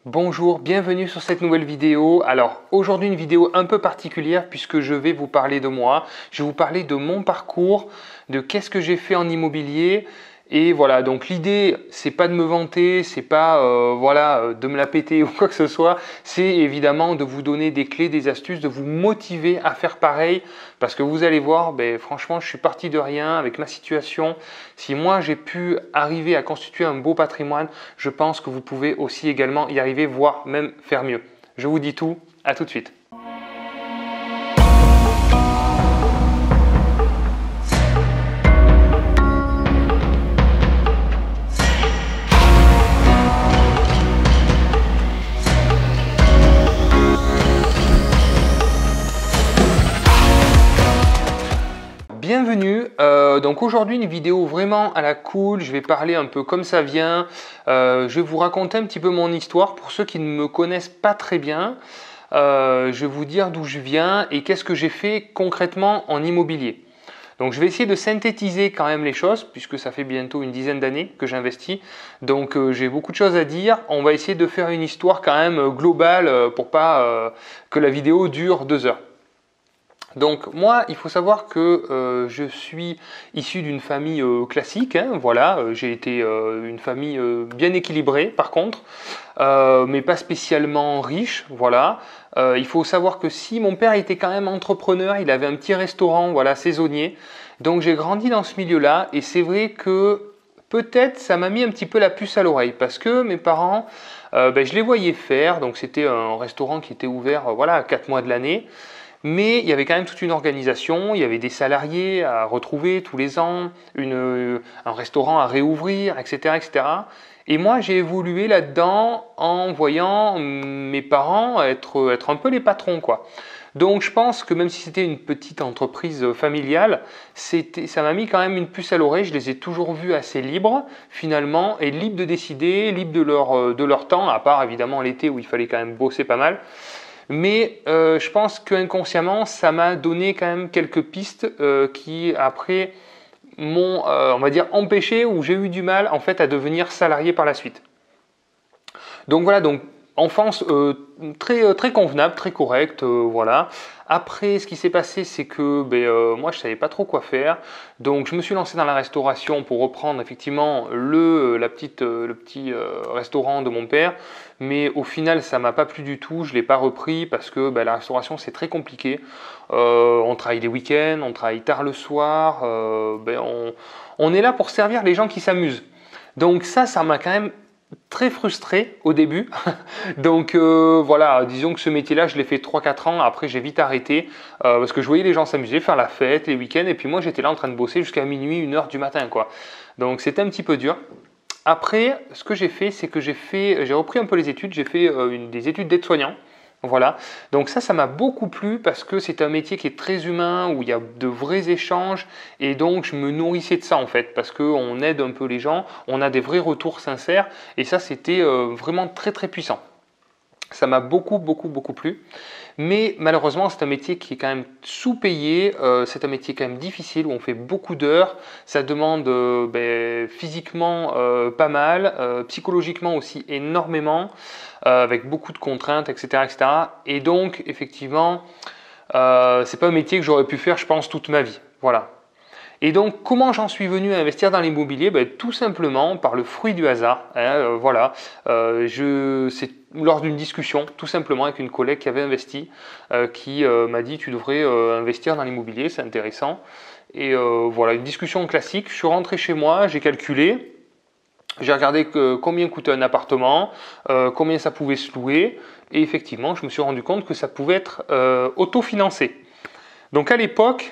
Bonjour, bienvenue sur cette nouvelle vidéo. Alors aujourd'hui une vidéo un peu particulière puisque je vais vous parler de moi. Je vais vous parler de mon parcours, de qu'est-ce que j'ai fait en immobilier. Et voilà, donc l'idée c'est pas de me vanter, c'est pas de me la péter ou quoi que ce soit. C'est évidemment de vous donner des clés, des astuces, de vous motiver à faire pareil. Parce que vous allez voir, franchement je suis parti de rien avec ma situation. Si moi j'ai pu arriver à constituer un beau patrimoine, je pense que vous pouvez aussi également y arriver, voire même faire mieux. Je vous dis tout, à tout de suite. Bienvenue, donc aujourd'hui une vidéo vraiment à la cool, je vais parler un peu comme ça vient, je vais vous raconter un petit peu mon histoire pour ceux qui ne me connaissent pas très bien, je vais vous dire d'où je viens et qu'est-ce que j'ai fait concrètement en immobilier. Donc je vais essayer de synthétiser quand même les choses puisque ça fait bientôt une dizaine d'années que j'investis, donc j'ai beaucoup de choses à dire. On va essayer de faire une histoire quand même globale pour pas que la vidéo dure 2 heures. Donc moi, il faut savoir que je suis issu d'une famille classique, hein, voilà, j'ai été une famille bien équilibrée par contre, mais pas spécialement riche, voilà. Il faut savoir que si mon père était quand même entrepreneur, il avait un petit restaurant, voilà, saisonnier, donc j'ai grandi dans ce milieu-là et c'est vrai que peut-être ça m'a mis un petit peu la puce à l'oreille parce que mes parents, je les voyais faire, donc c'était un restaurant qui était ouvert voilà, 4 mois de l'année. Mais il y avait quand même toute une organisation, il y avait des salariés à retrouver tous les ans, un restaurant à réouvrir, etc. etc. Et moi, j'ai évolué là-dedans en voyant mes parents être un peu les patrons, quoi. Donc je pense que même si c'était une petite entreprise familiale, ça m'a mis quand même une puce à l'oreille. Je les ai toujours vus assez libres finalement, et libres de décider, libres de leur temps, à part évidemment l'été où il fallait quand même bosser pas mal. Mais je pense qu'inconsciemment, ça m'a donné quand même quelques pistes qui après m'ont, on va dire, empêché ou j'ai eu du mal en fait à devenir salarié par la suite. Donc voilà, donc enfance très convenable, très correcte, voilà. Après, ce qui s'est passé, c'est que moi, je savais pas trop quoi faire. Donc, je me suis lancé dans la restauration pour reprendre effectivement le petit restaurant de mon père. Mais au final, ça m'a pas plu du tout. Je l'ai pas repris parce que la restauration, c'est très compliqué. On travaille les week-ends, on travaille tard le soir. On est là pour servir les gens qui s'amusent. Donc ça m'a quand même très frustré au début. Donc voilà, disons que ce métier-là, je l'ai fait 3-4 ans. Après, j'ai vite arrêté parce que je voyais les gens s'amuser, faire la fête, les week-ends. Et puis moi, j'étais là en train de bosser jusqu'à minuit, 1h du matin, quoi. Donc c'était un petit peu dur. Après, ce que j'ai fait, c'est que j'ai repris un peu les études. J'ai fait des études d'aide-soignant. Voilà, donc ça m'a beaucoup plu parce que c'est un métier qui est très humain, où il y a de vrais échanges et donc je me nourrissais de ça en fait parce qu'on aide un peu les gens, on a des vrais retours sincères et ça c'était vraiment très puissant. Ça m'a beaucoup plu. Mais malheureusement, c'est un métier qui est quand même sous-payé, c'est un métier quand même difficile où on fait beaucoup d'heures, ça demande physiquement pas mal, psychologiquement aussi énormément, avec beaucoup de contraintes, etc. etc. Et donc, effectivement, c'est pas un métier que j'aurais pu faire, je pense, toute ma vie. Voilà. Et donc, comment j'en suis venu à investir dans l'immobilier? Tout simplement par le fruit du hasard. Hein, voilà. C'est lors d'une discussion, tout simplement avec une collègue qui avait investi, qui m'a dit tu devrais investir dans l'immobilier, c'est intéressant. Et voilà, une discussion classique. Je suis rentré chez moi, j'ai calculé, j'ai regardé combien coûtait un appartement, combien ça pouvait se louer, et effectivement, je me suis rendu compte que ça pouvait être autofinancé. Donc à l'époque,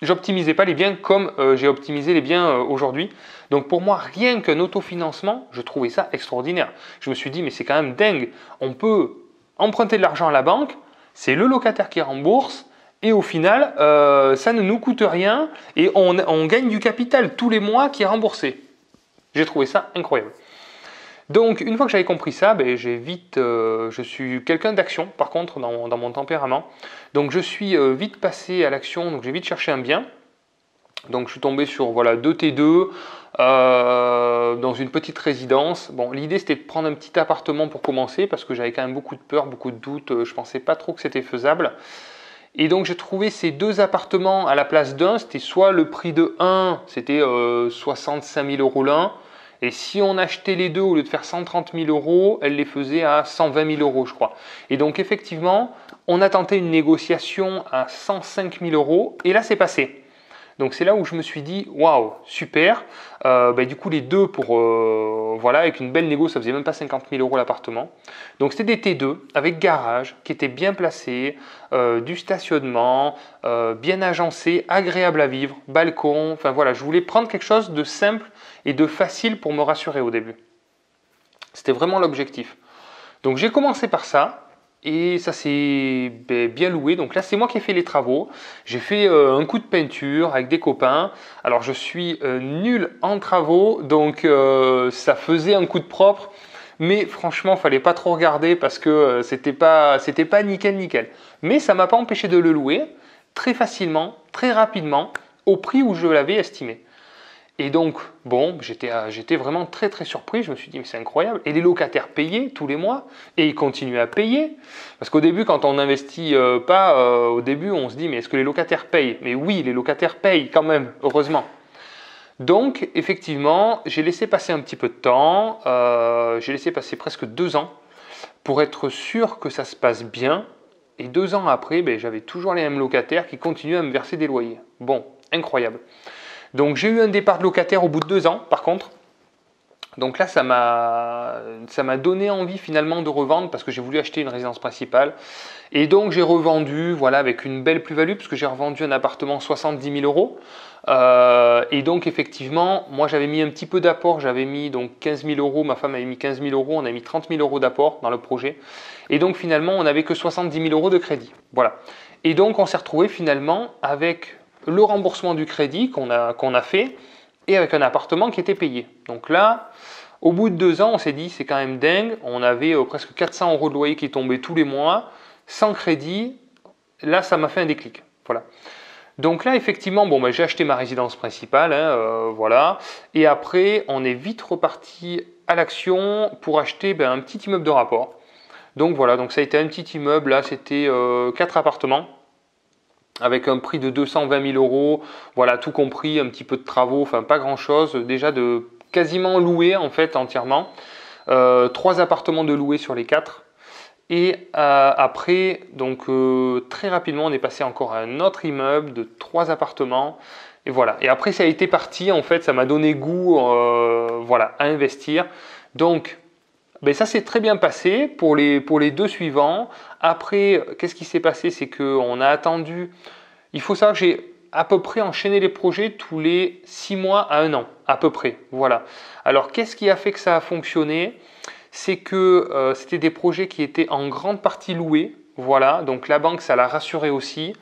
j'optimisais pas les biens comme j'ai optimisé les biens aujourd'hui. Donc pour moi, rien qu'un autofinancement, je trouvais ça extraordinaire. Je me suis dit, mais c'est quand même dingue. On peut emprunter de l'argent à la banque, c'est le locataire qui rembourse, et au final, ça ne nous coûte rien, et on gagne du capital tous les mois qui est remboursé. J'ai trouvé ça incroyable. Donc une fois que j'avais compris ça, je suis quelqu'un d'action par contre dans mon tempérament. Donc je suis vite passé à l'action, donc j'ai vite cherché un bien. Donc je suis tombé sur voilà, 2 T2 dans une petite résidence. Bon, l'idée c'était de prendre un petit appartement pour commencer parce que j'avais quand même beaucoup de peur, beaucoup de doutes. Je pensais pas trop que c'était faisable. Et donc j'ai trouvé ces 2 appartements à la place d'un. C'était soit le prix de un, c'était 65 000 € l'un. Et si on achetait les deux, au lieu de faire 130 000 €, elle les faisait à 120 000 € je crois. Et donc effectivement, on a tenté une négociation à 105 000 € et là c'est passé. Donc c'est là où je me suis dit, waouh, super. Du coup, les deux pour, voilà, avec une belle négo, ça faisait même pas 50 000 € l'appartement. Donc c'était des T2 avec garage qui étaient bien placés, du stationnement, bien agencé, agréable à vivre, balcon. Enfin voilà, je voulais prendre quelque chose de simple et de facile pour me rassurer au début. C'était vraiment l'objectif. Donc j'ai commencé par ça. Et ça s'est bien loué. Donc là, c'est moi qui ai fait les travaux. J'ai fait un coup de peinture avec des copains. Alors, je suis nul en travaux, donc ça faisait un coup de propre. Mais franchement, il ne fallait pas trop regarder parce que c'était pas nickel nickel. Mais ça ne m'a pas empêché de le louer très facilement, très rapidement, au prix où je l'avais estimé. Et donc, bon, j'étais vraiment très très surpris. Je me suis dit, mais c'est incroyable. Et les locataires payaient tous les mois et ils continuaient à payer. Parce qu'au début, quand on n'investit pas, au début, on se dit, mais est-ce que les locataires payent? Mais oui, les locataires payent quand même, heureusement. Donc, effectivement, j'ai laissé passer un petit peu de temps. J'ai laissé passer presque 2 ans pour être sûr que ça se passe bien. Et 2 ans après, j'avais toujours les mêmes locataires qui continuaient à me verser des loyers. Bon, incroyable. Donc j'ai eu un départ de locataire au bout de 2 ans par contre. Donc là ça m'a donné envie finalement de revendre parce que j'ai voulu acheter une résidence principale. Et donc j'ai revendu voilà, avec une belle plus-value parce que j'ai revendu un appartement 70 000 €. Et donc effectivement moi j'avais mis un petit peu d'apport, j'avais mis donc 15 000 €, ma femme avait mis 15 000 €, on a mis 30 000 € d'apport dans le projet. Et donc finalement on n'avait que 70 000 € de crédit. Voilà. Et donc on s'est retrouvé finalement avec le remboursement du crédit qu'on a fait et avec un appartement qui était payé. Donc là, au bout de 2 ans, on s'est dit c'est quand même dingue. On avait presque 400 € de loyer qui tombaient tous les mois, sans crédit. Là, ça m'a fait un déclic. Voilà. Donc là, effectivement, j'ai acheté ma résidence principale, voilà. Et après, on est vite reparti à l'action pour acheter un petit immeuble de rapport. Donc voilà, donc ça a été un petit immeuble. Là, c'était 4 appartements. Avec un prix de 220 000 €, voilà, tout compris, un petit peu de travaux, enfin pas grand chose, déjà de quasiment loué en fait entièrement, 3 appartements de loués sur les 4, et après, donc très rapidement on est passé encore à un autre immeuble de 3 appartements, et voilà, et après ça a été parti, en fait ça m'a donné goût voilà, à investir, donc ça s'est très bien passé pour les 2 suivants. Après, qu'est-ce qui s'est passé? C'est qu'on a attendu. Il faut savoir que j'ai à peu près enchaîné les projets tous les 6 mois à 1 an, à peu près. Voilà. Alors, qu'est-ce qui a fait que ça a fonctionné? C'est que c'était des projets qui étaient en grande partie loués. Voilà. Donc, la banque, ça l'a rassuré aussi.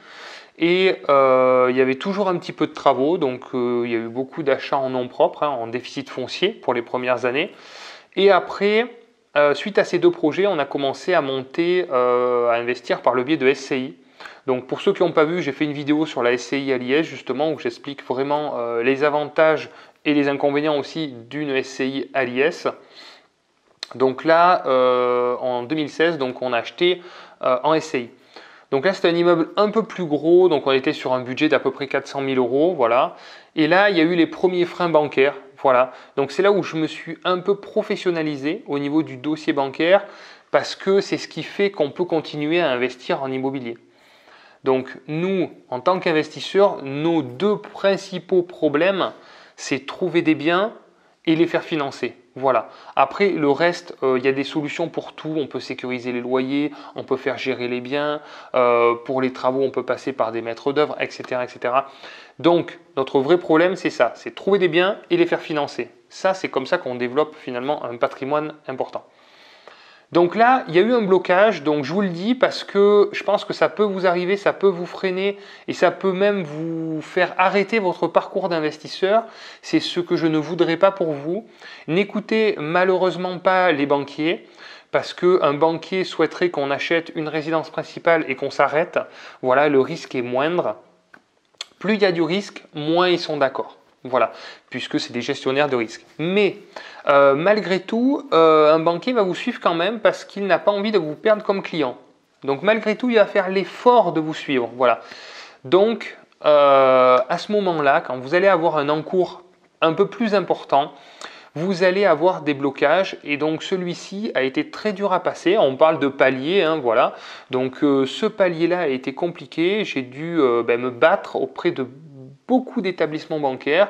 Et il y avait toujours un petit peu de travaux. Donc, il y a eu beaucoup d'achats en nom propre, en déficit foncier pour les premières années. Et après, suite à ces 2 projets, on a commencé à monter, à investir par le biais de SCI. Donc pour ceux qui n'ont pas vu, j'ai fait une vidéo sur la SCI à l'IS justement où j'explique vraiment les avantages et les inconvénients aussi d'une SCI à l'IS. Donc là, en 2016, donc on a acheté en SCI. Donc là, c'était un immeuble un peu plus gros, donc on était sur un budget d'à peu près 400 000 €, voilà. Et là, il y a eu les premiers freins bancaires, voilà. Donc c'est là où je me suis un peu professionnalisé au niveau du dossier bancaire, parce que c'est ce qui fait qu'on peut continuer à investir en immobilier. Donc nous, en tant qu'investisseurs, nos 2 principaux problèmes, c'est trouver des biens et les faire financer. Voilà. Après, le reste, il y a des solutions pour tout. On peut sécuriser les loyers, on peut faire gérer les biens. Pour les travaux, on peut passer par des maîtres d'œuvre, etc., etc. Donc, notre vrai problème, c'est ça. C'est trouver des biens et les faire financer. Ça, c'est comme ça qu'on développe finalement un patrimoine important. Donc là, il y a eu un blocage, donc je vous le dis parce que je pense que ça peut vous arriver, ça peut vous freiner et ça peut même vous faire arrêter votre parcours d'investisseur. C'est ce que je ne voudrais pas pour vous. N'écoutez malheureusement pas les banquiers parce qu'un banquier souhaiterait qu'on achète une résidence principale et qu'on s'arrête. Voilà, le risque est moindre. plus il y a du risque, moins ils sont d'accord. Voilà, puisque c'est des gestionnaires de risque. Mais malgré tout, un banquier va vous suivre quand même parce qu'il n'a pas envie de vous perdre comme client. Donc malgré tout, il va faire l'effort de vous suivre. Voilà. Donc à ce moment-là, quand vous allez avoir un encours un peu plus important, vous allez avoir des blocages et donc celui-ci a été très dur à passer. On parle de palier, hein, voilà. Donc ce palier-là a été compliqué. J'ai dû me battre auprès de beaucoup d'établissements bancaires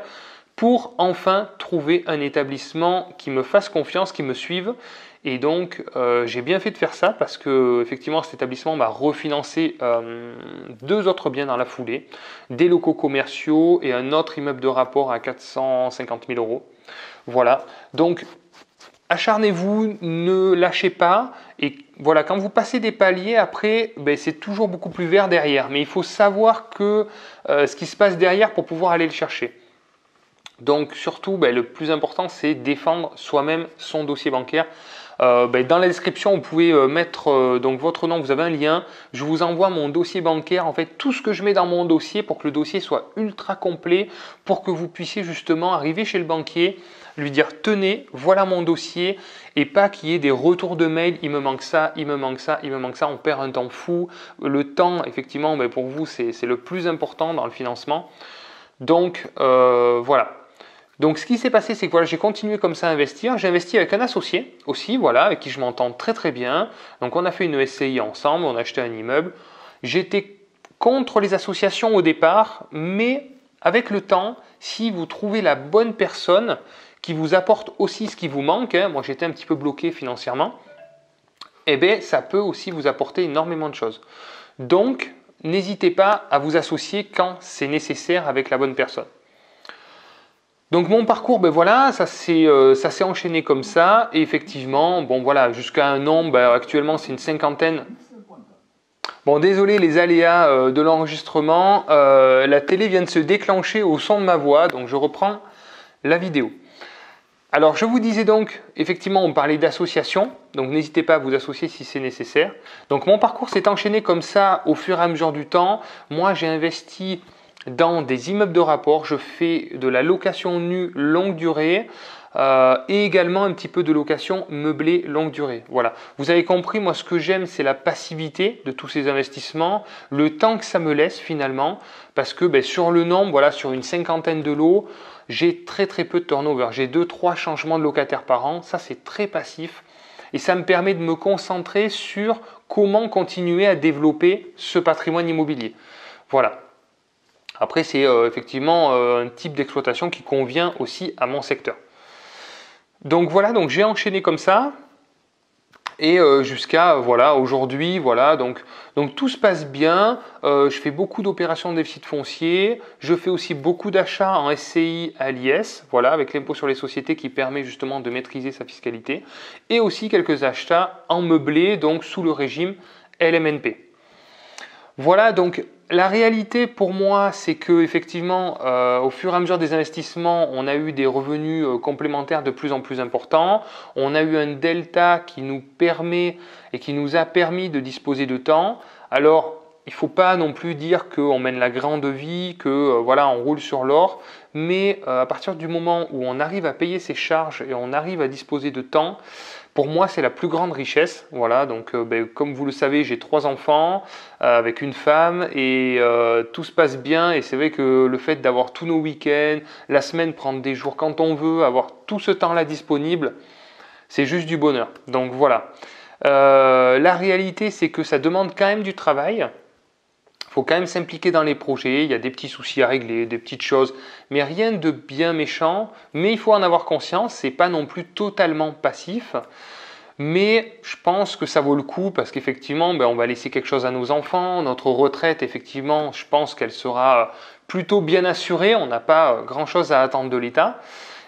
pour enfin trouver un établissement qui me fasse confiance, qui me suive. Et donc j'ai bien fait de faire ça parce que effectivement cet établissement m'a refinancé 2 autres biens dans la foulée, des locaux commerciaux et un autre immeuble de rapport à 450 000 euros. Voilà, donc acharnez-vous, ne lâchez pas. Et voilà, quand vous passez des paliers, après, c'est toujours beaucoup plus vert derrière. Mais il faut savoir que ce qui se passe derrière pour pouvoir aller le chercher. Donc surtout, le plus important, c'est défendre soi-même son dossier bancaire. Dans la description, vous pouvez mettre donc votre nom, vous avez un lien. Je vous envoie mon dossier bancaire, en fait, tout ce que je mets dans mon dossier pour que le dossier soit ultra complet, pour que vous puissiez justement arriver chez le banquier, lui dire tenez, voilà mon dossier, et pas qu'il y ait des retours de mail, il me manque ça, il me manque ça, il me manque ça, on perd un temps fou. Le temps, effectivement, pour vous, c'est le plus important dans le financement. Donc voilà. Donc ce qui s'est passé, c'est que voilà, j'ai continué comme ça à investir. J'ai investi avec un associé aussi, voilà, avec qui je m'entends très très bien. Donc on a fait une SCI ensemble, on a acheté un immeuble. J'étais contre les associations au départ, mais avec le temps, si vous trouvez la bonne personne qui vous apporte aussi ce qui vous manque, moi j'étais un petit peu bloqué financièrement, ça peut aussi vous apporter énormément de choses. Donc n'hésitez pas à vous associer quand c'est nécessaire avec la bonne personne. Donc mon parcours, voilà, ça s'est enchaîné comme ça, et effectivement, voilà, jusqu'à un nombre, actuellement c'est une 50aine. Bon, désolé les aléas de l'enregistrement, la télé vient de se déclencher au son de ma voix, donc je reprends la vidéo. Alors je vous disais donc, effectivement on parlait d'association, donc n'hésitez pas à vous associer si c'est nécessaire. Donc mon parcours s'est enchaîné comme ça au fur et à mesure du temps. Moi j'ai investi dans des immeubles de rapport, je fais de la location nue longue durée et également un petit peu de location meublée longue durée. Voilà, vous avez compris, moi ce que j'aime c'est la passivité de tous ces investissements, le temps que ça me laisse finalement, parce que sur le nombre, voilà, sur une 50aine de lots, j'ai très peu de turnover, j'ai 2-3 changements de locataires par an, ça c'est très passif et ça me permet de me concentrer sur comment continuer à développer ce patrimoine immobilier. Voilà. Après, c'est effectivement un type d'exploitation qui convient aussi à mon secteur. Donc voilà, donc j'ai enchaîné comme ça et jusqu'à voilà, aujourd'hui, voilà, donc tout se passe bien. Je fais beaucoup d'opérations de déficit foncier, je fais aussi beaucoup d'achats en SCI à l'IS, voilà, avec l'impôt sur les sociétés qui permet justement de maîtriser sa fiscalité, et aussi quelques achats en meublé, donc sous le régime LMNP. Voilà, donc la réalité pour moi, c'est que effectivement, au fur et à mesure des investissements, on a eu des revenus complémentaires de plus en plus importants. On a eu un delta qui nous permet et qui nous a permis de disposer de temps. Alors, il ne faut pas non plus dire qu'on mène la grande vie, que voilà, on roule sur l'or. Mais à partir du moment où on arrive à payer ses charges et on arrive à disposer de temps, pour moi, c'est la plus grande richesse. Voilà, donc comme vous le savez, j'ai 3 enfants avec une femme et tout se passe bien. Et c'est vrai que le fait d'avoir tous nos week-ends, la semaine, prendre des jours quand on veut, avoir tout ce temps-là disponible, c'est juste du bonheur. Donc voilà. La réalité, c'est que ça demande quand même du travail. Il faut quand même s'impliquer dans les projets, il y a des petits soucis à régler, des petites choses, mais rien de bien méchant. Mais il faut en avoir conscience, c'est pas non plus totalement passif. Mais je pense que ça vaut le coup parce qu'effectivement, on va laisser quelque chose à nos enfants. Notre retraite, effectivement, je pense qu'elle sera plutôt bien assurée. On n'a pas grand-chose à attendre de l'État.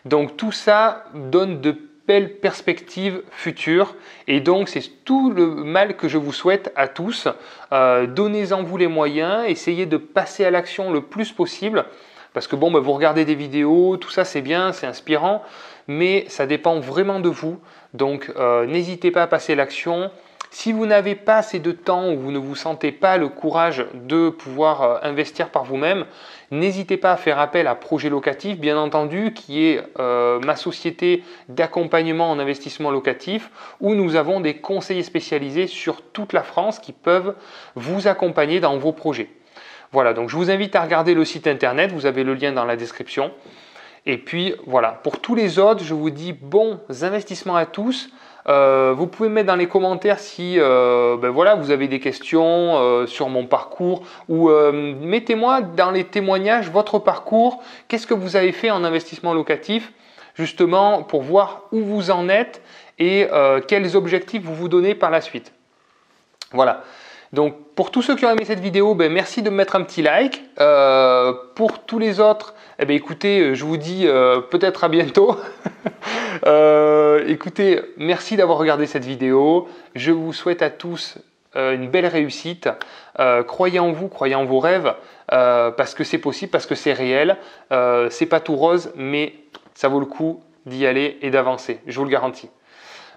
Donc tout ça donne de belle perspective future et donc c'est tout le mal que je vous souhaite à tous. Donnez-en vous les moyens, essayez de passer à l'action le plus possible parce que vous regardez des vidéos, tout ça c'est bien, c'est inspirant, mais ça dépend vraiment de vous. Donc n'hésitez pas à passer à l'action. Si vous n'avez pas assez de temps ou vous ne vous sentez pas le courage de pouvoir investir par vous-même, n'hésitez pas à faire appel à Projet Locatif, bien entendu, qui est ma société d'accompagnement en investissement locatif, où nous avons des conseillers spécialisés sur toute la France qui peuvent vous accompagner dans vos projets. Voilà, donc je vous invite à regarder le site internet, vous avez le lien dans la description. Et puis voilà, pour tous les autres, je vous dis bons investissements à tous. Vous pouvez mettre dans les commentaires si voilà, vous avez des questions sur mon parcours ou mettez-moi dans les témoignages votre parcours. Qu'est-ce que vous avez fait en investissement locatif justement pour voir où vous en êtes et quels objectifs vous vous donnez par la suite. Voilà. Donc pour tous ceux qui ont aimé cette vidéo, merci de me mettre un petit like. Pour tous les autres, écoutez, je vous dis peut-être à bientôt. Écoutez, merci d'avoir regardé cette vidéo. Je vous souhaite à tous une belle réussite. Croyez en vous, croyez en vos rêves, parce que c'est possible, parce que c'est réel. C'est pas tout rose, mais ça vaut le coup d'y aller et d'avancer. Je vous le garantis.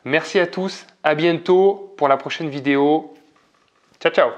Merci à tous. À bientôt pour la prochaine vidéo. Ciao, ciao!